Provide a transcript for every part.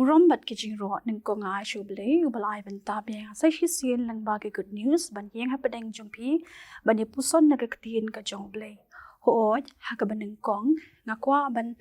Urom bat kijing ro neng ko nga U Blei U Blei ban ta beng sai shi sien lang ba ke good news ban yeng ha padeng jong pi ban puson na Ka Ktien ka jong Blei ho ha ka ban neng kong nga kwa ban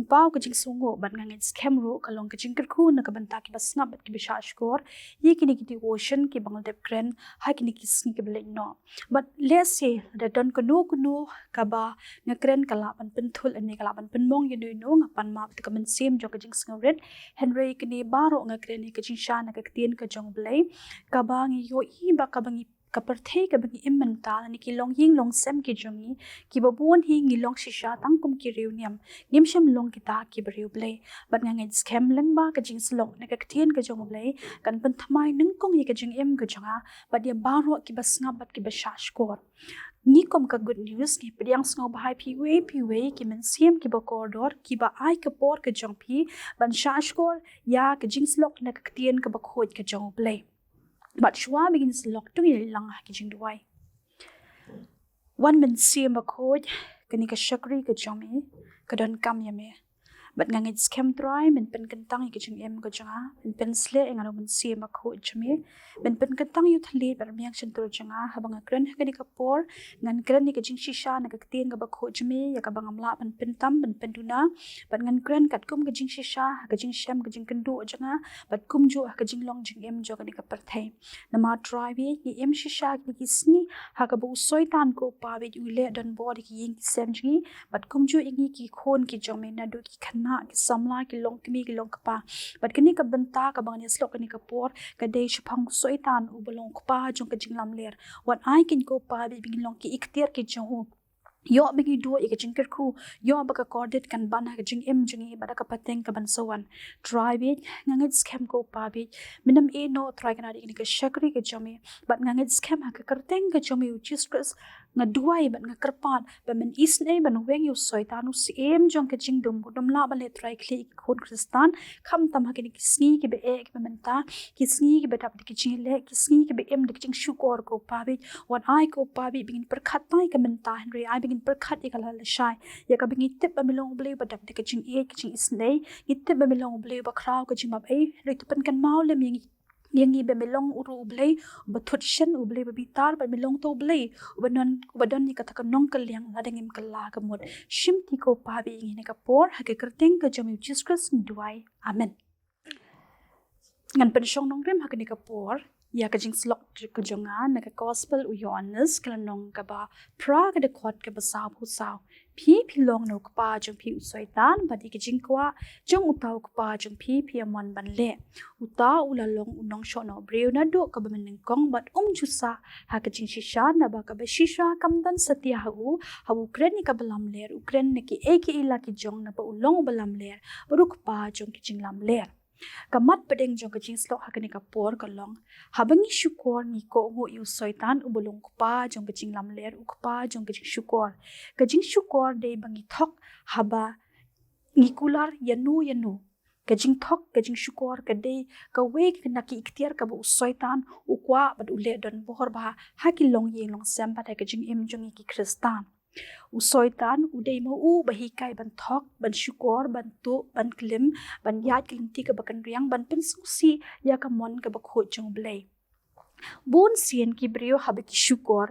pau ka jing sungo ban ngin scam ro ka long ka jing kyrteng na ka ban ta ki basna bat ki bisha Shukor ye kini ki devotion ki bangal dep kren ha kini ki sni ki Blei no but let's say da don kuno kaba nga kren kala ban penthul ani kala ban penmong yu no nga pan ma ka ban sem jong ka jing sngoret Henry kini baro nga kren ni ka jing sha na Ka Ktien ka jong Blei ka ba ngi yo i ba ka bangi ka perthei ka bangi immental ni ki long ying long sem ki jongi ki babon hi ngi long shisha tangkum ki reuniam ngimsham long kita ki bariu Blei bat nga ngin scam lang ba ka jing slong na Ka Ktien ka jong Blei kan pan thamai nung kong ye ka jing em ka jonga bat ye baro ki basnga bat ki basha Shukor ni kom ka good news ki pediang sngewbha piwei ki men sim ki ba koridor ki ba ai ka por ka jong pi ban sha Shukor ya ka jing slok na Ka Ktien ka ba khoj ka jong Blei but shwa begins lock to lang ki jing duai one men sim ba khoj kani ka shakri ka jomi ka don kam yame but ngangit scam try men pen kentang ki jing em ka janga men pen sle engano men sim ba khoj chami men pen kentang yu thali bar miang chentur janga habanga kren kani ka por ngan kren ni ka jing shisha na Ka Ktien ka ba khoj chami ya ka bangamla pen pentam ben penduna but ngan kren kat kum ka jing shisha ka jing shem ka jing kendu janga but kum ju ka jing long jing em jo kani ka perthai nama try bi ki em shisha ki sni ha ka bu soitan ko pa bi ule don body ki ying sem jingi but kum ju ingi ki khon ki jome na do ki khana ki samla ki long kimi ki long kapa but kani ka banta ka bangni slok kani ka por ka dei shphang soitan u balong kapa jong ka jinglam ler what I can go pa bi bing long ki ikter ki jong yo bigi do e ka jing kyrteng yo ba ka corded kan ban ha ka jing em jingi ba ka pateng ka ban sowan try bi ngangit scam ko pa bi minam e no try kana di ka shakri ka jome but ngangit scam ha ka kyrteng ka jome U Jisu nga duai ban nga kerpat ba men isne ban weng yu soitan u sim jong ka jing dum dum la ba le try kli khon kristan kham tam ha ki sngi ki be ek ba men ta ki sngi ki be tap ki jing le ki sngi ki be em de jing Shukor ko pa bi what I ko pa bi bingin perkhat tai ka men ta Henry I bingin perkhat e kala le shai ya ka bingin tip ba milong Blei ba tap de ki jing e ki jing isne ki tip ba milong Blei ba kraw ka jing map e re tu pen kan mau le mi yangi be melong uru U Blei ba thutshen U Blei ba bitar ba melong to Blei ba don ni ka ta nong ka liang la dengim ka la ka mod shim ti ko pa bi ngi ne ka por ha ke kyrteng ka jom U Jisu duai amen ngan pen shong nong rem ha ka ni ka por ya ka jing slok ka jonga na ka gospel u Ioannis ka nong ka ba pra ka de khot ka ba sa bu saw pi long no ka pa jong pi u soitan ba di ka jing kwa jong u taw ka pa jong pi amon ban le u ta u la long u nong sho no breu na do ka ba men kong bat ju sa ha ka jing shisha na ba ka ba shisha kam dan satya ha u kren ni ka balam ler u kren ne ki e ki ila ki jong na ba u long balam ler baruk pa jong ki jing lam ler kamat pedeng jong ka jing slok ha ka ni ka por ka long habangi Shukor ni Kohnguh yu soitan u bulong pa jong ka jing lam ler u pa jong ka jing Shukor Shukor de bangi thok haba ngi kular yanu ka jing thok ka jing Shukor ka de ka we ka na ki iktiar ka bu soitan u kwa bad u le don bohor ba ha ki long yeng long sem ba ka jing em jong ki kristan u soitan u dei mo u bahikai ban thok ban Shukor ban tu ban klim ban yat klinti ka bakan riang ban pen susi ya ka mon ka ba khoj jong Blei bon sien ki brio habe ki Shukor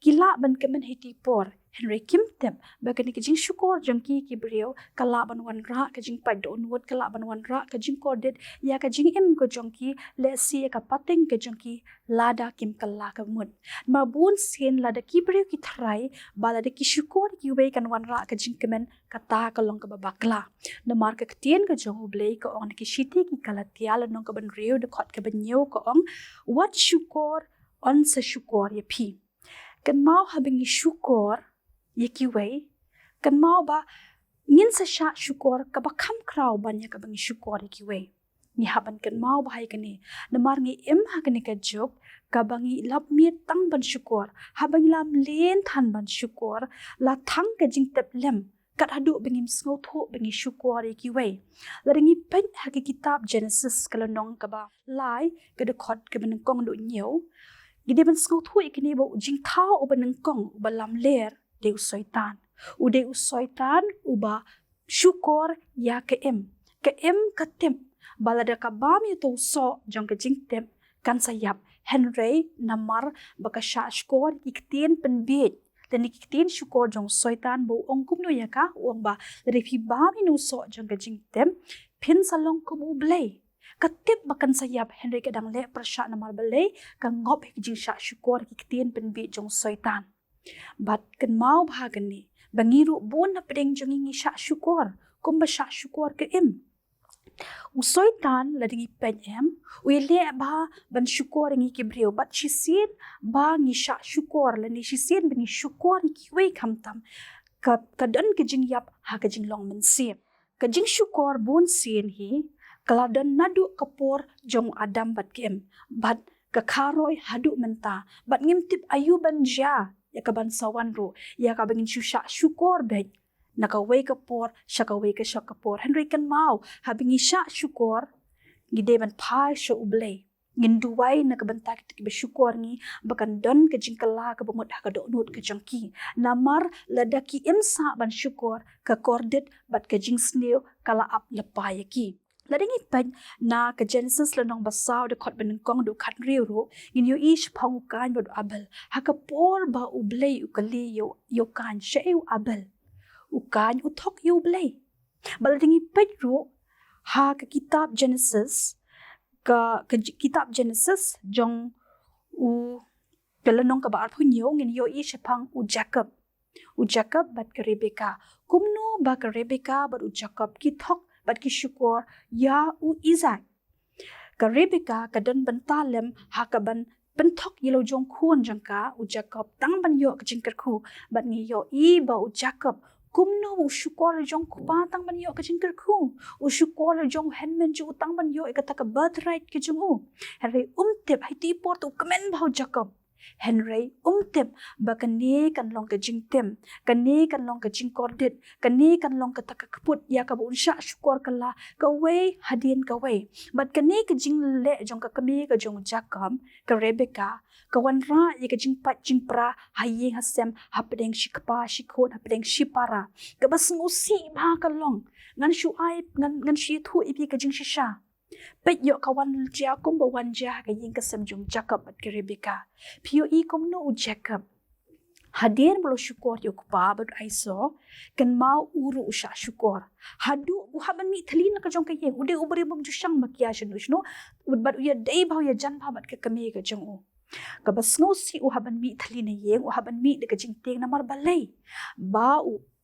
kila ban kemen hiti por Henry Kim tem ba ka ni ka jing Shukor jong ki brio kala ban wan ra ka jing pa don wot kala ban wan ra ka jing corded ya ka jing em ko jong ki le si ka pateng ka jong ki lada kim kala ka mut ma bon sien lada ki brio ki thrai ba lada ki Shukor ki we kan wan ra ka jing kemen ka ta ka long ka babakla na mar Ka Ktien ka jong Blei ka on ki shiti ki kala tial nong ka ban reu de khot ka ban nyo ka ong what Shukor on sa Shukor ya pi kan mau habingi Shukor ye ki wei kan mau ba ngin sa sha Shukor ka ba kham kraw ban ya ka bangi Shukor ye ki wei ni haban kan mau ba hai kani na mar ngi em ha kani ka job ka bangi lap mi tang ban Shukor habang lam len than ban Shukor la thang ka jing tep lem kat hadu bengim sngo tho bengi Shukor ye ki wei la ringi pen ha ki kitab Genesis kala nong ka ba lai ka de khot ka ban kong do nyeu gide ban sngo tho ikini bo jing thao u ban kong u ba lam ler de u soitan u ba Shukor ya ka em ka tem balada kaba mi to so jong ka jingtem kan sayap Henry namar baka Shukor Ki Ktien penbit dan Ki Ktien Shukor jong Soitan bo ong kumno ya ka uang ba dari pi ba mi no so jong ka jingtem pin salong kum U Blei katip bakan sayap Henry kadang le persya namar belai ka ngop ki jing Shukor Ki Ktien penbit jong Soitan bat kan mau bahagan ni bangiru bon na pedeng jong ngi Shukor kum ba Shukor ke im U Soitan la dingi penyem u le ba ban Shukor ngi kibreu bat shisin ba ngi Shukor la ni shisin bangi Shukor ki wei kamtam ka dan ke jingyap ha ke jinglong mensip ka jing Shukor bon sin hi kaladan nadu kapor jong adam bat kem bat ka kharoi hadu menta bat ngimtip ayu banja ya ka ban sawan ro ya ka bangin Shukor bej nakaway kapor shakaway ka shakapor Henry kan mau habingi Shukor gide ban pai sha U Blei nginduwai nakabantak ti Shukor ngi bakan don ka jingkala ka bumut ka donut ka jangki namar ladaki imsa ban Shukor ka kordet bat ka jingsneu kala ap lapay ki ladingi pan na ka Genesis lanong basaw de khot benengkong du khat riu ro ngin yo ish phang kan bad abel hakapor ba U Blei u kali yo kan sheu abel ukan utok U Blei baladingi pedro ha ka kitab Genesis ka kitab Genesis jong u pelanong ka baar punyo ngin yo ishapang u Jacob bat ka Rebecca kumno ba ka Rebecca bat u Jacob kitok bat ki Shukor ya u Isaac ka Rebecca ka dan bantalem ha ka ban bentok yelo jong kun jangka u Jacob tang ban yo ka jingker ku bat ngi yo I ba u Jacob kumno u Shukor jong kupa tang ban yo ka jingker ku u Shukor jong henmen ju tang ban yo ikata ka birthright ke jong u Henry umtip hai ti port u kamen bau Jacob Henry umtip ba kane kan long ka jingtem kane kan long ka jingkordet kane kan long ka takakput ya ka bu Shukor kala ka wei hadin ka wei bat kane ka jingle jong ka kame ka jong Jacob ka Rebecca kawan ra ye ka jingpat jingpra hayeng hasem hapdeng shikpa shikon hapdeng shipara ka bas ngusi ba ka long ngan shu ai ngan shi thu ipi ka jing shisha pet yo kawan ja kum ba wan ja ka yeng ka sem jong Jacob at ka Rebecca pio I kum no u Jacob hadien bolo Shukor yo kupa bat aiso kan mau uru usha Shukor hadu u haban mi thalin ka jong ka yeng ude ubri bum jushang makia shnu shno bat u ya dei bau ya jan ba bat ka kame ka jong u ka bas ngosi u haban mi thalin yeng u haban mi de ka jingteng namar balai ba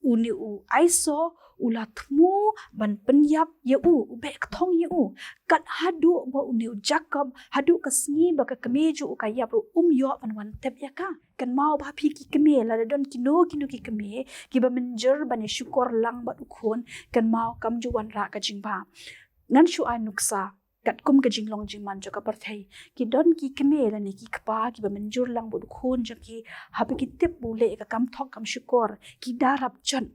u ni u aiso ulatmu ban penyap ye u bek thong ye u kat hadu ba u ni u Jacob hadu ka sngi ba ka kameju u ka yap ru yo ban wan tep ya ka kan mau ba phi ki kame la don kino ki kame ki ba menjer ban Shukor lang ba u khon kan mau kam ju wan ra ka jingba ngan shu ai nuksa kat kum ka jinglong jingman jo ka parthai ki don ki kame la ni ki kpa ki ba menjur lang bu khon jo ki habi ki tip bule ka kam thok kam Shukor ki darap jon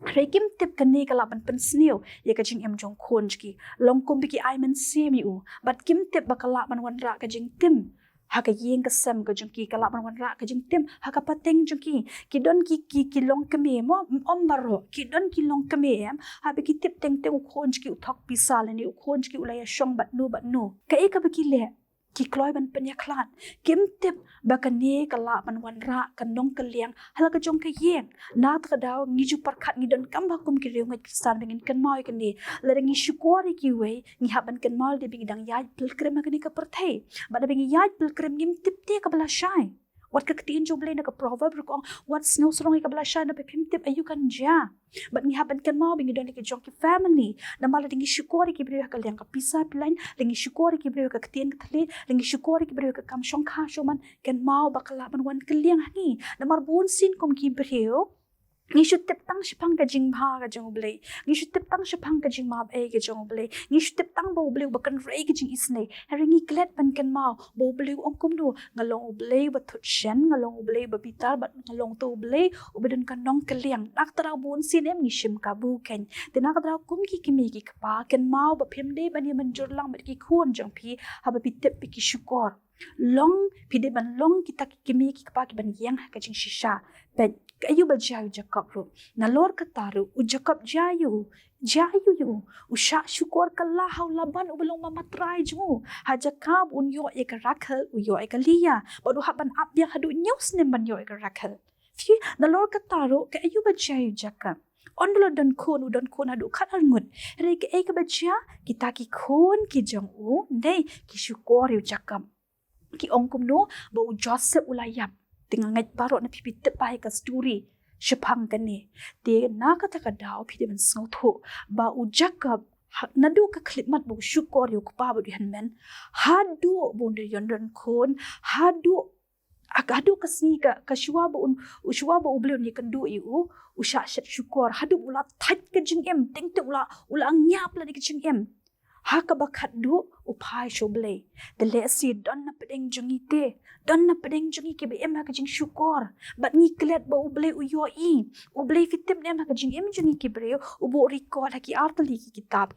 Rekim tip kane kala ban pensneu ye ka jing em jong khon ki long kum ki ai men semi u bat kim tip bakala ban wan ra ka jing tim ha ka yeng ka sem ka jong ki kala ban wan ra ka jing tim ha ka pateng jong ki don ki long kame mo om baro ki don ki long kame em ha be ki tip teng teng u khon ki u thok pisal ni u khon ki u la ya shong bat nu ka e ka be ki le ki kloi ban penya klan kim tip bakane kala ban wan ra kan nong kaliang hala ka jong ka yeng na ta daw ngi ju parkhat ngi don kam ba kum ki rew ngai kristan bengin kan mai kan ni la ngi Shukor ki wei ngi haban kan mal de bing dang yai pilkrem ka ni ka parthai ba da bing yai pilkrem ngim tip te ka bala shai wat ka Ktien U Blei na ka proverb ko wat snow strong ka bala shai na pim tip ayu kan ja but ngi haban kan mau bing don ki jong ki family na mala dingi Shukor ki brew ka liang ka pisa pilain lingi Shukor ki brew ka Ktien ka thli lingi Shukor ki brew ka kam shong kha shoman kan mau bakala ban wan kaliang hani na mar bun sin kom ki brew ngi shu tip tang shipang ka jingbha ka jong U Blei ngi shu tip tang shipang ka jingmab e ka jong U Blei ngi shu tip tang ba U Blei ba kan rei ka jing isnei heringi klet ban kan mau ba U Blei ong kum do ngalong U Blei ba thut shen ngalong U Blei ba bitar ba ngalong to U Blei u bedon kan nong kaliang nak tara bun sin em ngi shim ka bu ken tenak tara kum ki kimi ki kpa kan mau ba phim de ban ye manjur lang ba ki khon jong phi ha ba pitep ki Shukor long pide ban long kita ki kimi ki kpa ki ban yang ka jing shisha pet Kayu bajayu Jacob ro. Nalor kataru u Jacob jayu yu. Usha Shukor kala hau Laban u belong mamatrai jungu. Ha Jacob un yo eka Rachel u yo eka Leah. Badu haban abya hadu nyos nem ban yo eka Rachel. Fi nalor kataru kayu bajayu Jacob. Ondolo don kon hadu kat ngut. Re ke eka baja kita ki kon ki jong u nei ki Shukor yu Jacob. Ki ong kumno ba u Joseph ulayap. Tinggal ngat barok na pipit pai ka story shapang kani te na kata kadau pide ben sauto ba u Jacob nadu ka klipmat bu Shukor yu pa bu hanmen hadu bu de yondon kon hadu ka sngi ka shwa bu u Blei ni kandu yu u sha Shukor hadu ula tat ka jingem ting te ula nyap la ni ka jingem ha ka bakat du u pai U Blei de le si don na pedeng jongite don na pedeng jongi ke BM ha ka jing Shukor bat ngi klet ba U Blei u yo U Blei fitem nem ha ka jing em jongi ke breu u bo record ha ki artali ki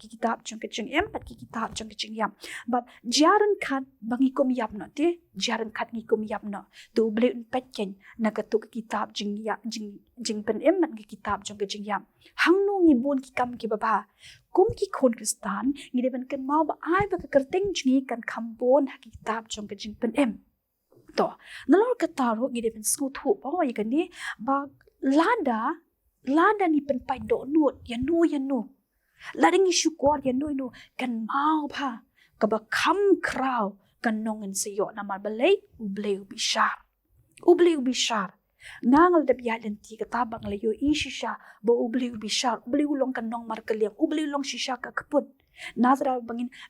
kitab jong ke jing em bat ki kitab jong ke jing yam bat jaran khat bangi kom yap no te jaran khat ngi kom yap no tu U Blei un pet ken na ka tu kitab jing pen em bat ki kitab jong ke jing yam hang no ngi bon ki kam ki baba kum ki khon kristan ngi de ban kan mau ba ai ba ka kyrteng jingi kan khambon ha ki kitab jong ke jing pen em to nalor kataro ngi de ben sku thu ba wa kan ni ba lada ni pen pai do nut yanu lada ngi Shukor yanu kan mau pha ka ba kham kraw kan nongen se yo na mal balai U Blei u bishar nangal de biya lenti ka tabang le yo ishisha ba U Blei u bishar U Blei ulong kan nong mar kaliang U Blei ulong shisha ka kaput nazra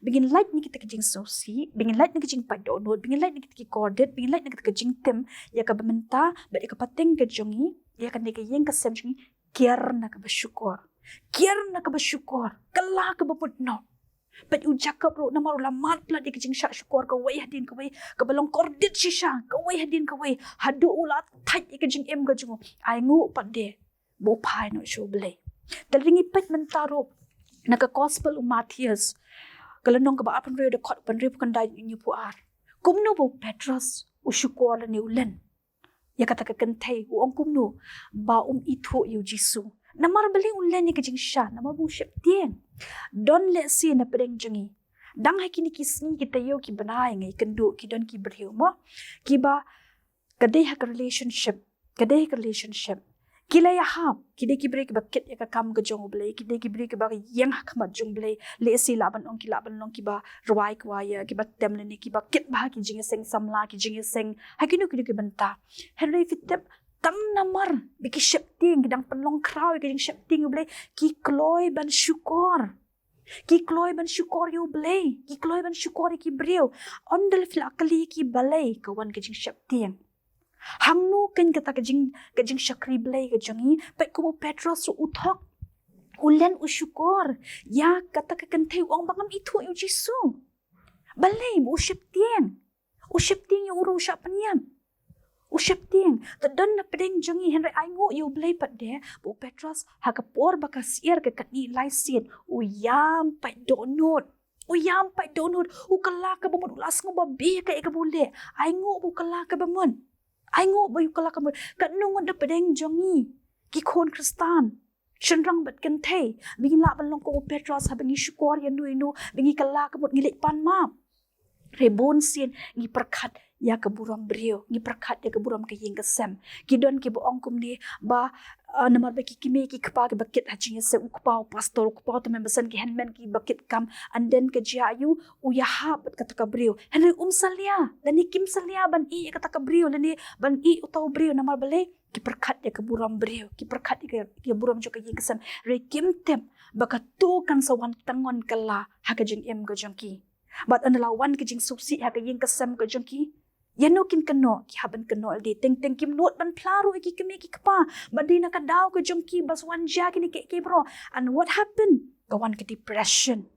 bingin light ni kita kejing sosi bingin light ni kejing padonod bingin light ni kita ki corded bingin light ni kita kejing tem ya ka bementa ba ka pateng ke jongi ya kan de ke yeng ka sem jongi kier na ka Shukor kala ka baput no but u Jacob ro namar ula mat pla de kejing Shukor ka wei hadin ka wei ka balong corded shisha ka wei hadin ka wei hadu ula thai kejing em ka jongo ai ngu pat de bo pai no U Blei dalringi pet mentaro naka gospel Matthias kalanong ka ba apan re de khot pan re kan dai ni pu ar kumno bo Petrus u Shukor ni ulen ya kata ka Kynthei u ong kumno ba ithu U Jisu namar bali ulen ni ka jing sha namar bu shep tien don le si na pedeng jengi dang ha kini ki sngi kita yo ki banai ngai kandu ki don ki briu mo ki ba kadai ha relationship kila ya hap kide ki break bakit ya ka kam ga jong U Blei kide ki break ba yang hakmat jong Blei le si laban ong ki ba rwai kwa ya ki ba temle ni ki ba kit ba ki jingiaseng samla ki jingiaseng hakinu ki banta henry fitep tam namar biki shepting gidang penlong kraw ki jing shepting U Blei ki kloi ban Shukor U Blei ki kloi ban Shukor ki breu ondel fil akali ki balai kawan ki jing shepting hangnu ken kata kejing Shakri Blei ke jongi pe kubu Petrus u uthok ulen u Shukor ya kata ke Kynthei ong bangam itu U Jisu balai u sheptien yu uru sha panyam u sheptien tadon na pedeng jongi henry aingo U Blei pat de bu Petrus ha ka por baka sier ke katni laisin u yam pai donut u kala ka bamon ulas ngo babi ka e ka bule aingo bu kala ka bamon aingo bayu kala kamu kat nungun de pedeng jongi ki khon kristan chenrang bat Kynthei bingin la balong ko Petrus ha bingi Shukor yanu bingi kala kamu ngilik pan ma rebon sin ngi perkhat ya ke buram brio ngi perkhat ya ke buram ke Jingiaseng ki don ki bo ongkum ni ba namar ba ki kimi ki kpa ke bakit ha Jingiaseng ukpa pastor ukpa to membesan ki handman ki bakit kam and then ke jayu u ya ha bat kata ka brio henry salia lani kim salia ban i kata ka brio lani ban i utau brio namar bale ki perkhat ya ke buram brio ki perkhat ya ke buram jo ke Jingiaseng re kim tem baka tu kan sawan tangon kala ha ka jing em ga jongki but analawan ke jing subsi ha ka Jingiaseng ga jongki yano kin kano ki haban kano aldi teng kim not ban plaro ki kemi ki kapa badina ka daw ka jongki bas wan ja ki ke bro and what happened kawan ke depression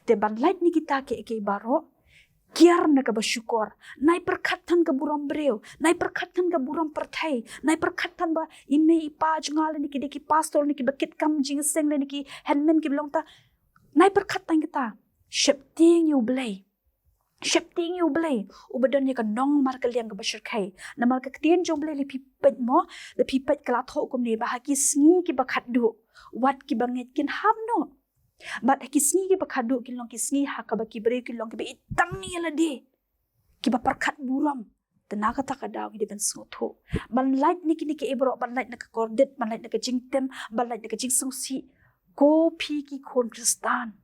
te ban light ni kita ke baro kiar na ka ba Shukor nai perkhatan ka buram breu nai perkhatan ka buram perthai nai perkhatan ba inme ipa jungal ni ki pastor ni ki bakit kam Jingiaseng ni ki handman ki belong ta nai perkhatan kita shepting U Blei Shepting U Blei, ubadon ya ka nong mar ka liang ka bashar kai. Na mar ka ktien jong Blei le pipet mo, le pipet kala tho kum ni bahaki sngi ki bakhadu. Wat ki banget kin ham no. Bat ki sngi ki bakhadu kin long ki sngi hakaba ki bre kin long ki be itang ni la de. Ki ba perkat buram. Tenaga tak ada ki ben sotho. Ban light ni kini ki ebro ban light na ka kordet, ban light na ka jingtem, ban light na ka jingsungsi. Ko pi ki kon kristan.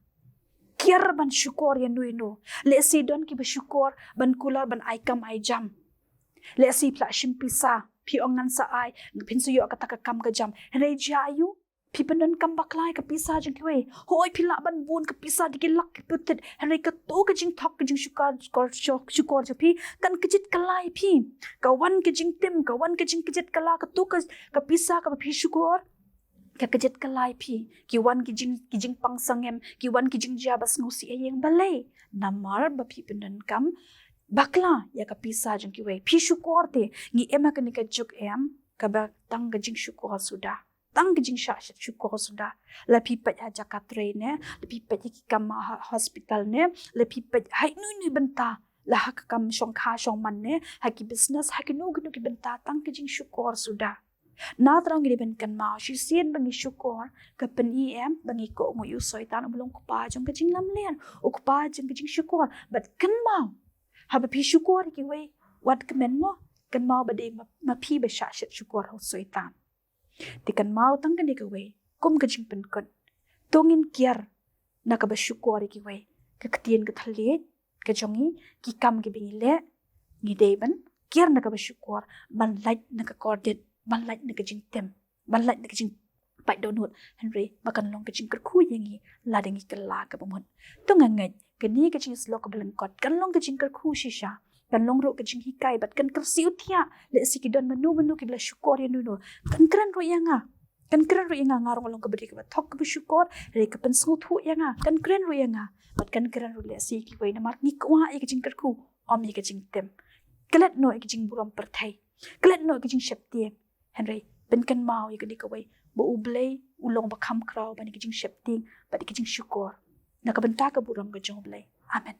Kiar ban syukur yang nuino. Le si don ki bersyukur ban kular ban aikam ai jam. Le si plak shimpisa pi ongan sa ai pinsuyo kata ka kam ka jam. Re jayu pi pendon kam baklai ka pisa jeng kiwe. Hoi pi lak ban bun ka pisa dikilak ki putet. Re ka to ka jing thok ka jing syukur jo pi kan kejit kalai pi. Kawan ka jing tim, kawan ka jing kejit kala ka to ka pisa ka pi syukur. Kajet kalai pi kiwan kijing pangsangem kiwan kijing jabas ngusi ayeng balai namar bapi pendan kam bakla ya kapisa jeng kiwe pi syukur te ngi ema kani ka juk em ka ba tang kijing syukur sudah tang kijing syukur sudah la pi pat ya jakatre ne la pi pat ki kam hospital ne la pi pat hai nu benta la hak kam shong kha shong man ne haki business haki nu ki benta tang kijing syukur sudah. Na terang gini ben kan mau sien bangi syukur ke pen em bangi ko mu yu soitan belum kupa jong kejing lam lian o kupa jong kejing syukur but kan mau haba pi syukur ki we wat kemen mo kan mau bade ma pi be sha syukur ho soitan ti kan mau tang kan ke we kum kejing pen kon tongin kiar na ka bersyukur ki we ke ktien ke thale ke jongi ki kam ke bingile ngi deben kiar na ka bersyukur ban light na ka kordet ban light na kajing tem ban light na kajing pai donut Henry makan long kajing kerku yangi ladengi kela ka bumon tungangai kani kajing slok ka lyngkot kan long kajing kerku shisha kan long ro kajing hikai bat kan kersiu thia le sikidon menu ki bla syukur ya nuno kan kran ro yanga ngarong long ka beri ka thok ka syukur re ka pen thu yanga kan kran ro yanga bat kan kran ro le si ki wei na mar ni kwa ya kajing kerku om ya kajing tem kelet no kajing buram perthai kelet no kajing shepti Henry ben kan mau ya kedik away bo U Blei ulong bakam kraw bani kijing shepting bani kijing syukur nak benta ka burang ka jong Blei amen